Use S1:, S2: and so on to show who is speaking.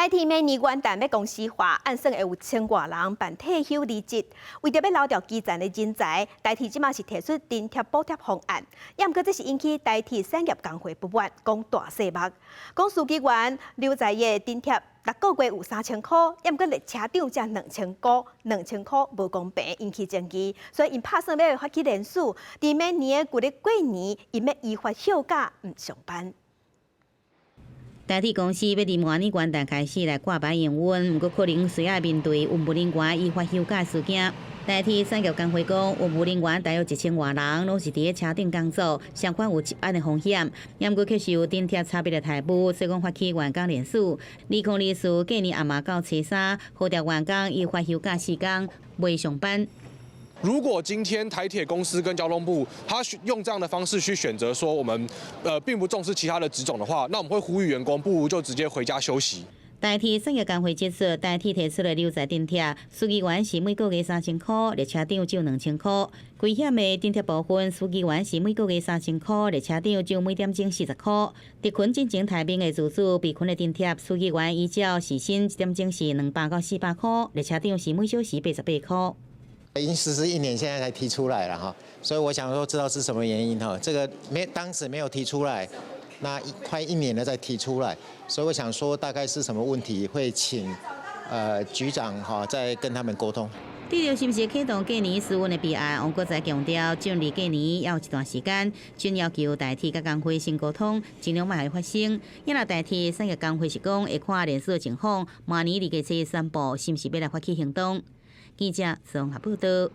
S1: 代替每年元旦要公司化，按算会有千外人办退休离职。为着要留住基层的人才，代替即马是提出津贴补贴方案，也毋过这是引起代替产业工会不满，讲大细目。讲司机员留在的津贴6个月有3000块，也毋过列车长才2000块无公平，引起争议。所以因打算要发起联署，伫每年的旧历过年，因要依法休假唔上班。
S2: 代替公司要伫明年元旦开始来挂牌营运，毋过可能需要面对运务人员依法休假事件。代替产业工会讲，运务人员大约1000外人，拢是伫咧车顶工作，相关有1案的风险。也毋过确实有津贴差别的台步，所以讲发起员工联署，2024过年暗暝到初3，号召员工依法休假4天，未上班。
S3: 如果今天台铁公司跟交通部他用这样的方式去选择说我们并不重视其他的职种的话，那我们会呼吁员工不如就直接回家休息。
S2: 代替产业工会指出，代替提出的留在津贴，司机员是每个月3000块，列车长只有2000块。危险的津贴部分，司机员是每个月3000块，列车长只有每点钟40块。特群进前台面的自主被困的津贴，司机员依照时薪1点钟是200到400块，列车长是每小时88块。
S4: 已经实施1年，现在才提出来了哈，所以我想说知道是什么原因哈，这个当时没有提出来，那快1年了再提出来，所以我想说大概是什么问题，会请局长哈再跟他们沟通。
S2: 对着是不是启动过年施运的备案，王国才强调，进入过年要有一段时间，均要求代替甲工会先沟通，尽量莫会发生。因若代替产业工会是讲会看联署的情况，明年2月7日宣布是不是要来发起行动。记者综合报道。